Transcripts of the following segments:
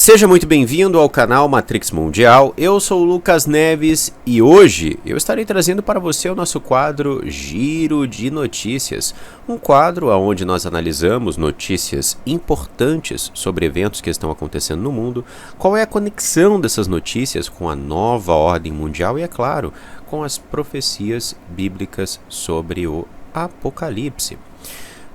Seja muito bem-vindo ao canal Matrix Mundial, eu sou o Lucas Neves e hoje eu estarei trazendo para você o nosso quadro Giro de Notícias, um quadro onde nós analisamos notícias importantes sobre eventos que estão acontecendo no mundo, qual é a conexão dessas notícias com a nova ordem mundial e, é claro, com as profecias bíblicas sobre o Apocalipse.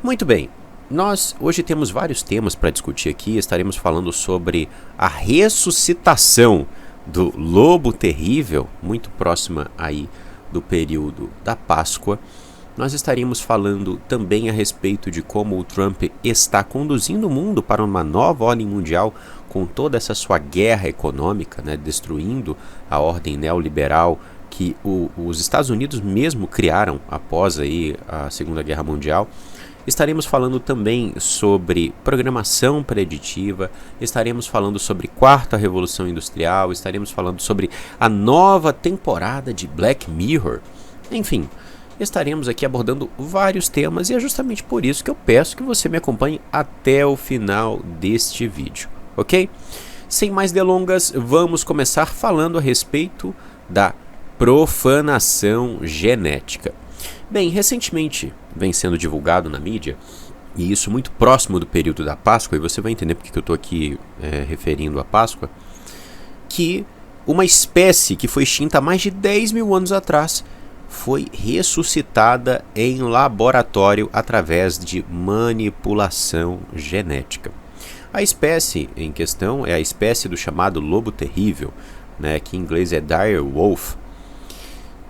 Muito bem. Nós hoje temos vários temas para discutir aqui. Estaremos falando sobre a ressuscitação do lobo terrível, muito próxima aí do período da Páscoa. Nós estaremos falando também a respeito de como o Trump está conduzindo o mundo para uma nova ordem mundial com toda essa sua guerra econômica, destruindo a ordem neoliberal que os Estados Unidos mesmo criaram após aí a Segunda Guerra Mundial. Estaremos falando também sobre programação preditiva, estaremos falando sobre quarta revolução industrial, estaremos falando sobre a nova temporada de Black Mirror. Enfim, estaremos aqui abordando vários temas e é justamente por isso que eu peço que você me acompanhe até o final deste vídeo, ok? Sem mais delongas, vamos começar falando a respeito da profanação genética. Bem, recentemente vem sendo divulgado na mídia, e isso muito próximo do período da Páscoa, e você vai entender porque que eu estou aqui referindo à Páscoa, que uma espécie que foi extinta há mais de 10 mil anos atrás foi ressuscitada em laboratório através de manipulação genética. A espécie em questão é a espécie do chamado lobo terrível, que em inglês é dire wolf.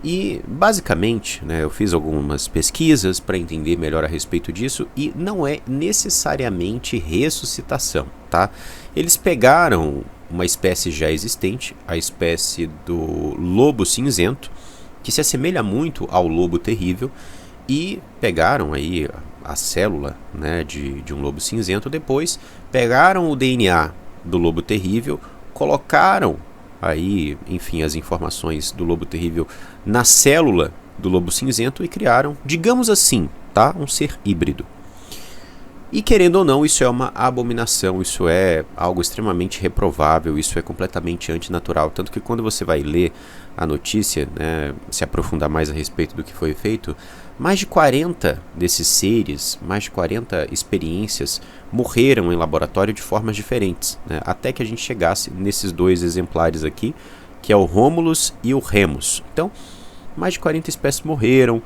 E, basicamente, eu fiz algumas pesquisas para entender melhor a respeito disso e não é necessariamente ressuscitação, tá? Eles pegaram uma espécie já existente, a espécie do lobo cinzento, que se assemelha muito ao lobo terrível, e pegaram aí a célula de um lobo cinzento, depois pegaram o DNA do lobo terrível, colocaram aí, enfim, as informações do lobo terrível na célula do lobo cinzento e criaram, digamos assim, um ser híbrido. E querendo ou não, isso é uma abominação, isso é algo extremamente reprovável, isso é completamente antinatural, tanto que quando você vai ler a notícia, se aprofundar mais a respeito do que foi feito, mais de 40 desses seres, mais de 40 experiências morreram em laboratório de formas diferentes, até que a gente chegasse nesses dois exemplares aqui, que é o Romulus e o Remus. Então, mais de 40 espécies morreram,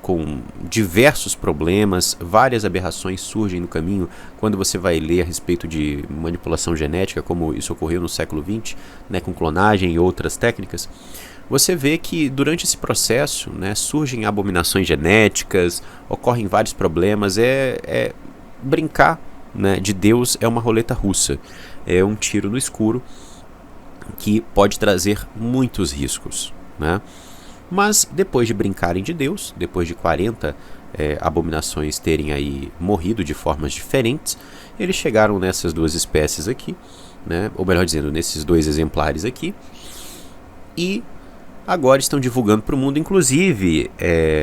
com diversos problemas, várias aberrações surgem no caminho quando você vai ler a respeito de manipulação genética, como isso ocorreu no século XX, com clonagem e outras técnicas. Você vê que durante esse processo surgem abominações genéticas, ocorrem vários problemas, brincar de Deus é uma roleta russa, é um tiro no escuro que pode trazer muitos riscos, Mas depois de brincarem de Deus, depois de 40 abominações terem aí morrido de formas diferentes, eles chegaram nessas duas espécies aqui, ou melhor dizendo, nesses dois exemplares aqui, e agora estão divulgando para o mundo. Inclusive,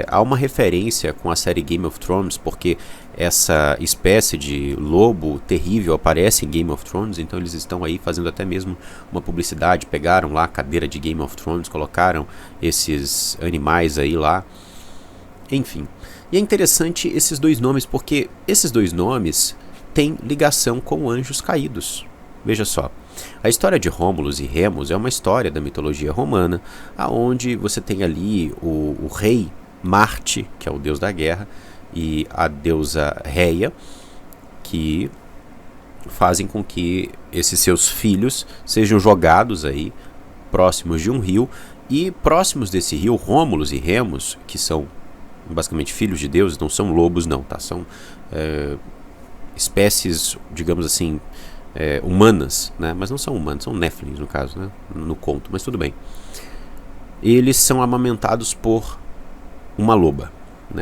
há uma referência com a série Game of Thrones, porque essa espécie de lobo terrível aparece em Game of Thrones, então eles estão aí fazendo até mesmo uma publicidade, pegaram lá a cadeira de Game of Thrones, colocaram esses animais aí lá, enfim. E é interessante esses dois nomes, porque esses dois nomes têm ligação com anjos caídos. Veja só, a história de Romulus e Remus é uma história da mitologia romana, onde você tem ali o rei Marte, que é o deus da guerra, e a deusa Reia, que fazem com que esses seus filhos sejam jogados aí próximos de um rio, e próximos desse rio, Romulus e Remus, que são basicamente filhos de Deus, não são lobos não, são espécies, digamos assim, humanas, mas não são humanos, são Néfilins no caso, no conto, mas tudo bem. Eles são amamentados por uma loba,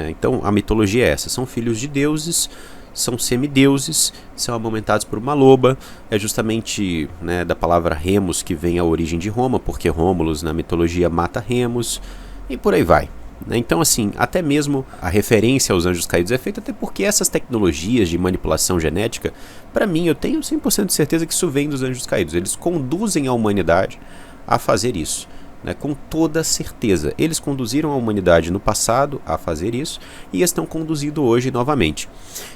Então a mitologia é essa, são filhos de deuses, são semideuses, são amamentados por uma loba. É justamente da palavra Remus que vem a origem de Roma, porque Romulus na mitologia mata Remus, e por aí vai. né? Então, assim, até mesmo a referência aos anjos caídos é feita até porque essas tecnologias de manipulação genética, para mim, eu tenho 100% de certeza que isso vem dos anjos caídos. Eles conduzem a humanidade a fazer isso, né? Com toda certeza. Eles conduziram a humanidade no passado a fazer isso e estão conduzindo hoje novamente.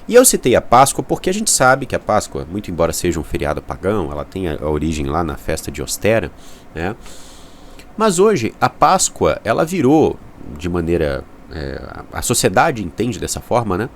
E eu citei a Páscoa porque a gente sabe que a Páscoa, muito embora seja um feriado pagão, ela tem a origem lá na festa de Ostera, né? Mas hoje a Páscoa, ela virou de maneira... a sociedade entende dessa forma, né?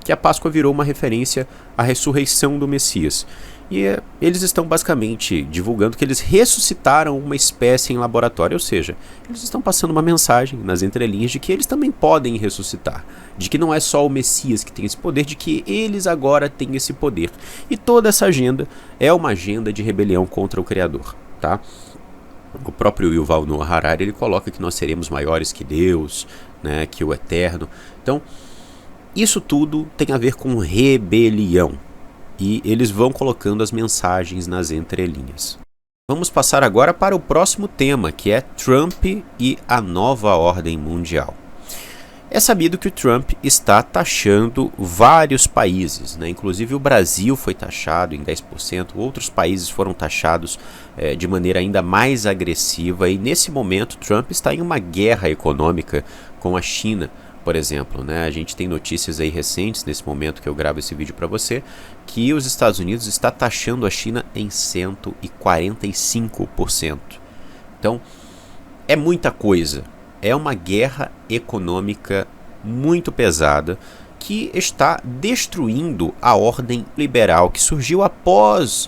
Que a Páscoa virou uma referência à ressurreição do Messias. E eles estão basicamente divulgando que eles ressuscitaram uma espécie em laboratório, ou seja, eles estão passando uma mensagem nas entrelinhas de que eles também podem ressuscitar, de que não é só o Messias que tem esse poder, de que eles agora têm esse poder. E toda essa agenda é uma agenda de rebelião contra o Criador, tá? O próprio Yuval Noah Harari, ele coloca que nós seremos maiores que Deus, né, que o Eterno. Então, isso tudo tem a ver com rebelião. E eles vão colocando as mensagens nas entrelinhas. Vamos passar agora para o próximo tema, que é Trump e a nova ordem mundial. É sabido que o Trump está taxando vários países, né? Inclusive o Brasil foi taxado em 10%, outros países foram taxados de maneira ainda mais agressiva, e nesse momento Trump está em uma guerra econômica com a China. Por exemplo, né, a gente tem notícias aí recentes, nesse momento que eu gravo esse vídeo para você, que os Estados Unidos está taxando a China em 145%. Então, é muita coisa. É uma guerra econômica muito pesada que está destruindo a ordem liberal que surgiu após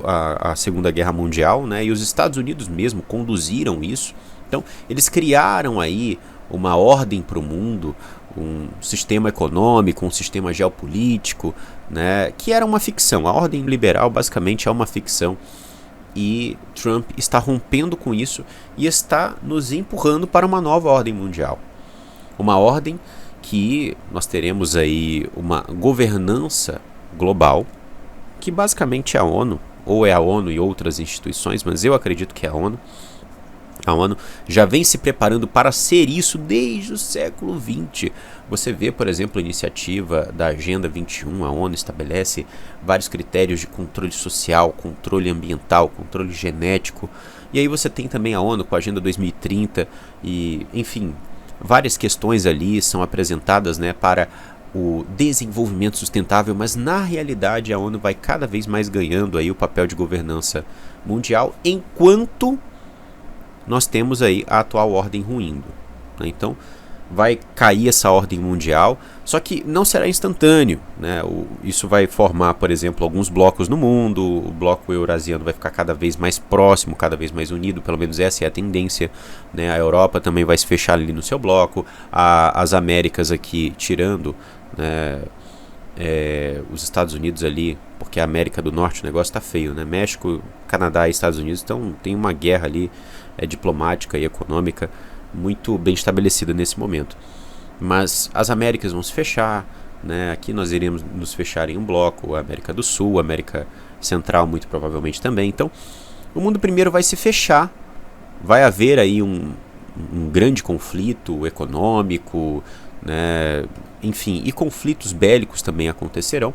a Segunda Guerra Mundial, né, e os Estados Unidos mesmo conduziram isso. Então, eles criaram aí uma ordem para o mundo, um sistema econômico, um sistema geopolítico, né, que era uma ficção. A ordem liberal basicamente é uma ficção e Trump está rompendo com isso e está nos empurrando para uma nova ordem mundial. Uma ordem que nós teremos aí uma governança global, que basicamente é a ONU, ou é a ONU e outras instituições, mas eu acredito que é a ONU. A ONU já vem se preparando para ser isso desde o século XX. Você vê, por exemplo, a iniciativa da Agenda 21, a ONU estabelece vários critérios de controle social, controle ambiental, controle genético. E aí você tem também a ONU com a Agenda 2030 e, enfim, várias questões ali são apresentadas, né, para o desenvolvimento sustentável, mas na realidade a ONU vai cada vez mais ganhando aí o papel de governança mundial, enquanto nós temos aí a atual ordem ruindo, né? Então vai cair essa ordem mundial, só que não será instantâneo, né? Isso vai formar, por exemplo, alguns blocos no mundo. O bloco eurasiano vai ficar cada vez mais próximo, cada vez mais unido, pelo menos essa é a tendência, né? A Europa também vai se fechar ali no seu bloco, as Américas aqui tirando, né, os Estados Unidos ali, porque a América do Norte o negócio está feio, né? México, Canadá e Estados Unidos, então tem uma guerra ali diplomática e econômica muito bem estabelecida nesse momento. Mas as Américas vão se fechar, né? Aqui nós iremos nos fechar em um bloco, a América do Sul, a América Central muito provavelmente também. Então o mundo primeiro vai se fechar, vai haver aí um grande conflito econômico, né? Enfim, e conflitos bélicos também acontecerão.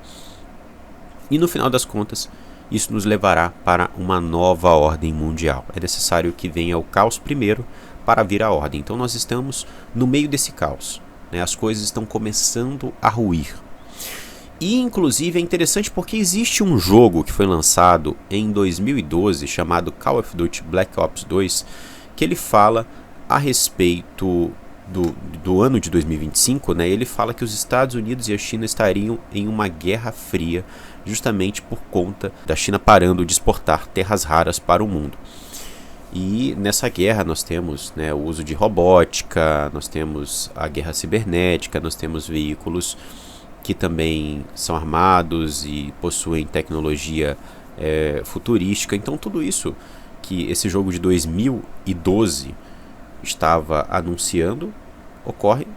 E no final das contas, isso nos levará para uma nova ordem mundial. É necessário que venha o caos primeiro para vir a ordem. Então nós estamos no meio desse caos, né? As coisas estão começando a ruir. E inclusive é interessante porque existe um jogo que foi lançado em 2012 chamado Call of Duty Black Ops 2, que ele fala a respeito do ano de 2025, né? Ele fala que os Estados Unidos e a China estariam em uma guerra fria, justamente por conta da China parando de exportar terras raras para o mundo. E nessa guerra nós temos, né, o uso de robótica, nós temos a guerra cibernética, nós temos veículos que também são armados e possuem tecnologia futurística. Então tudo isso que esse jogo de 2012 estava anunciando ocorre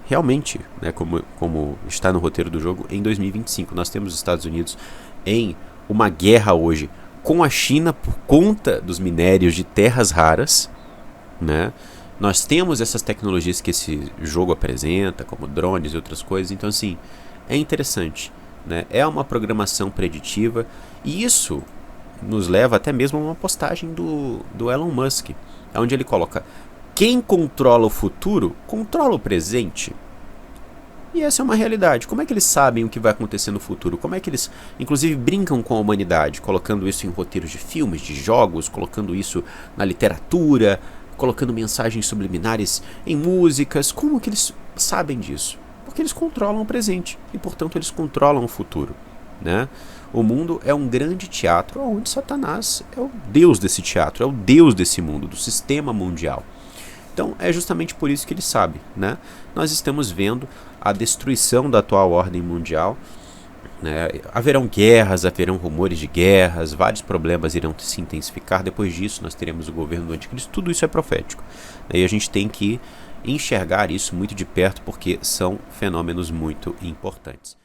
realmente, né, como está no roteiro do jogo, em 2025. Nós temos os Estados Unidos em uma guerra hoje com a China por conta dos minérios de terras raras, né? Nós temos essas tecnologias que esse jogo apresenta, como drones e outras coisas, então assim, é interessante, né? É uma programação preditiva e isso nos leva até mesmo a uma postagem do Elon Musk, onde ele coloca: quem controla o futuro, controla o presente. E essa é uma realidade. Como é que eles sabem o que vai acontecer no futuro? Como é que eles, inclusive, brincam com a humanidade, colocando isso em roteiros de filmes, de jogos, colocando isso na literatura, colocando mensagens subliminares em músicas? Como que eles sabem disso? Porque eles controlam o presente e, portanto, eles controlam o futuro, né? O mundo é um grande teatro onde Satanás é o deus desse teatro, é o deus desse mundo, do sistema mundial. Então é justamente por isso que ele sabe, né? Nós estamos vendo a destruição da atual ordem mundial, né? Haverão guerras, haverão rumores de guerras, vários problemas irão se intensificar. Depois disso nós teremos o governo do anticristo. Tudo isso é profético, e a gente tem que enxergar isso muito de perto porque são fenômenos muito importantes.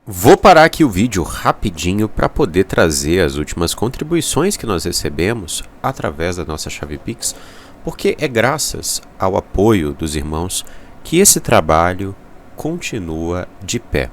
Vou parar aqui o vídeo rapidinho para poder trazer as últimas contribuições que nós recebemos através da nossa chave Pix, porque é graças ao apoio dos irmãos que esse trabalho continua de pé.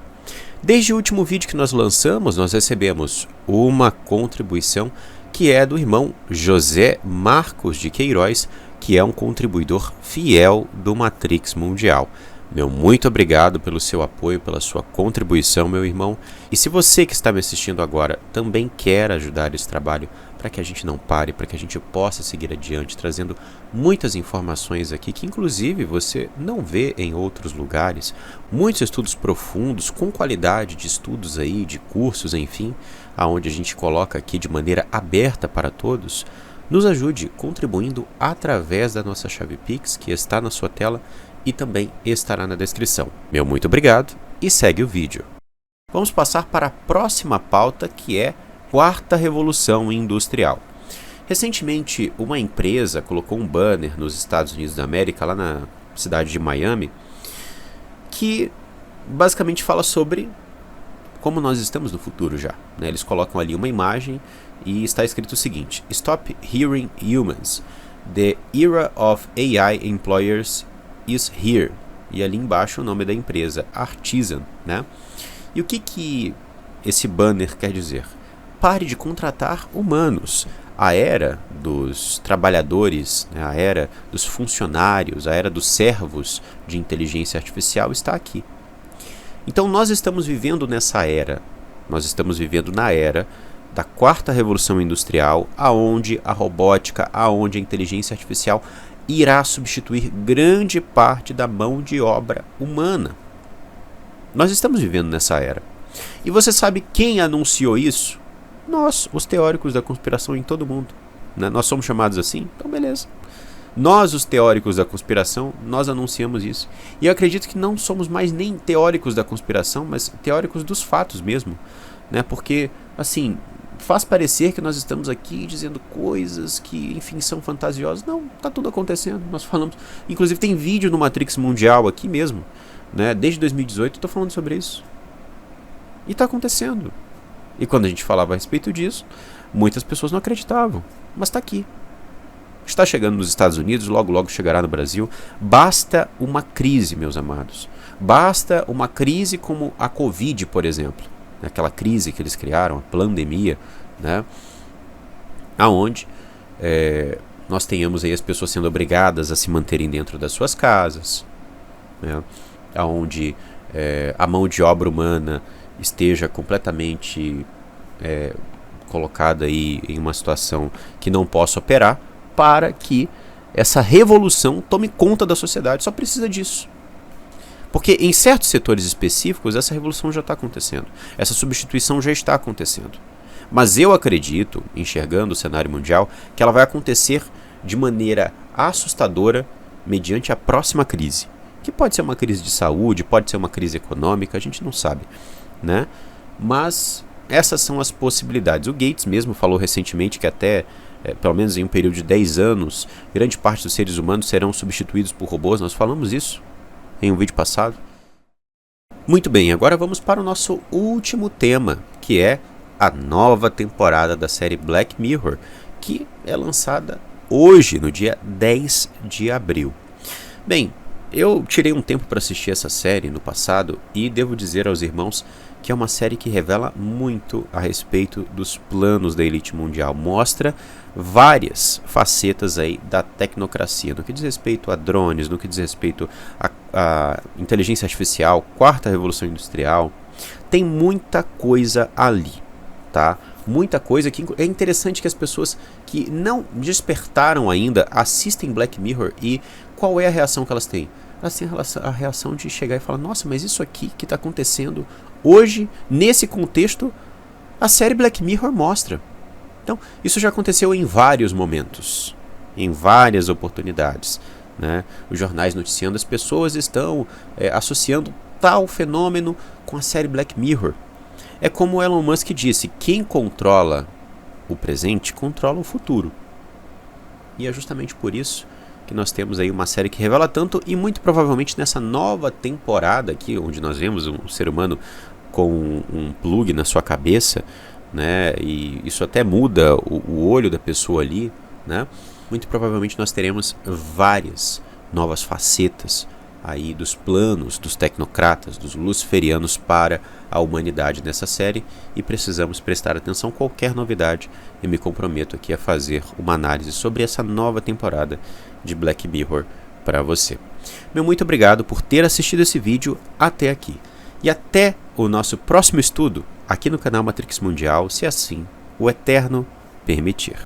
Desde o último vídeo que nós lançamos, nós recebemos uma contribuição que é do irmão José Marcos de Queiroz, que é um contribuidor fiel do Matrix Mundial. Meu muito obrigado pelo seu apoio, pela sua contribuição, meu irmão. E se você que está me assistindo agora também quer ajudar esse trabalho para que a gente não pare, para que a gente possa seguir adiante, trazendo muitas informações aqui que inclusive você não vê em outros lugares, muitos estudos profundos, com qualidade de estudos aí, de cursos, enfim, aonde a gente coloca aqui de maneira aberta para todos. Nos ajude contribuindo através da nossa chave Pix, que está na sua tela e também estará na descrição. Meu muito obrigado e segue o vídeo. Vamos passar para a próxima pauta, que é Quarta Revolução Industrial. Recentemente, uma empresa colocou um banner nos Estados Unidos da América, lá na cidade de Miami, que basicamente fala sobre como nós estamos no futuro já, né? Eles colocam ali uma imagem e está escrito o seguinte: Stop hearing humans. The era of AI employers is here. E ali embaixo o nome da empresa, Artisan, né? E o que esse banner quer dizer? Pare de contratar humanos. A era dos trabalhadores, né? A era dos funcionários, a era dos servos de inteligência artificial está aqui. Então nós estamos vivendo nessa era. Nós estamos vivendo na era da quarta revolução industrial, aonde a robótica, aonde a inteligência artificial irá substituir grande parte da mão de obra humana. Nós estamos vivendo nessa era. E você sabe quem anunciou isso? Nós, os teóricos da conspiração em todo o mundo, né? Nós somos chamados assim? Então beleza. Nós, os teóricos da conspiração, nós anunciamos isso. E eu acredito que não somos mais nem teóricos da conspiração, mas teóricos dos fatos mesmo, né? Porque, assim, faz parecer que nós estamos aqui dizendo coisas que, enfim, são fantasiosas. Não, está tudo acontecendo. Nós falamos, inclusive tem vídeo no Matrix Mundial aqui mesmo, né? Desde 2018 eu estou falando sobre isso. E está acontecendo. E quando a gente falava a respeito disso, muitas pessoas não acreditavam. Mas está aqui. Está chegando nos Estados Unidos, logo logo chegará no Brasil. Basta uma crise, meus amados. Basta uma crise como a Covid, por exemplo. Aquela crise que eles criaram, a pandemia, né? Aonde nós tenhamos aí as pessoas sendo obrigadas a se manterem dentro das suas casas, né? Aonde a mão de obra humana esteja completamente colocada aí em uma situação que não possa operar, para que essa revolução tome conta da sociedade. Só precisa disso. Porque em certos setores específicos essa revolução já está acontecendo. Essa substituição já está acontecendo. Mas eu acredito, enxergando o cenário mundial, que ela vai acontecer de maneira assustadora mediante a próxima crise. Que pode ser uma crise de saúde, pode ser uma crise econômica, a gente não sabe, né? Mas essas são as possibilidades. O Gates mesmo falou recentemente que até, pelo menos em um período de 10 anos, grande parte dos seres humanos serão substituídos por robôs. Nós falamos isso em um vídeo passado. Muito bem, agora vamos para o nosso último tema, que é a nova temporada da série Black Mirror, que é lançada hoje, no dia 10 de abril. Bem, eu tirei um tempo para assistir essa série no passado e devo dizer aos irmãos que é uma série que revela muito a respeito dos planos da elite mundial. Mostra várias facetas aí da tecnocracia, no que diz respeito a drones, no que diz respeito a inteligência artificial, quarta revolução industrial. Tem muita coisa ali, tá? Muita coisa que é interessante que as pessoas que não despertaram ainda assistem Black Mirror e qual é a reação que elas têm? Elas têm a reação de chegar e falar, nossa, mas isso aqui que está acontecendo hoje, nesse contexto, a série Black Mirror mostra. Então, isso já aconteceu em vários momentos, em várias oportunidades, né? Os jornais noticiando, as pessoas estão associando tal fenômeno com a série Black Mirror. É como Elon Musk disse, quem controla o presente, controla o futuro. E é justamente por isso que nós temos aí uma série que revela tanto e muito provavelmente nessa nova temporada aqui, onde nós vemos um ser humano com um plug na sua cabeça, né, e isso até muda o olho da pessoa ali, né, muito provavelmente nós teremos várias novas facetas aí dos planos dos tecnocratas, dos luciferianos para a humanidade nessa série e precisamos prestar atenção a qualquer novidade e me comprometo aqui a fazer uma análise sobre essa nova temporada de Black Mirror para você. Meu muito obrigado por ter assistido esse vídeo até aqui e até o nosso próximo estudo aqui no canal Matrix Mundial, se assim o Eterno permitir.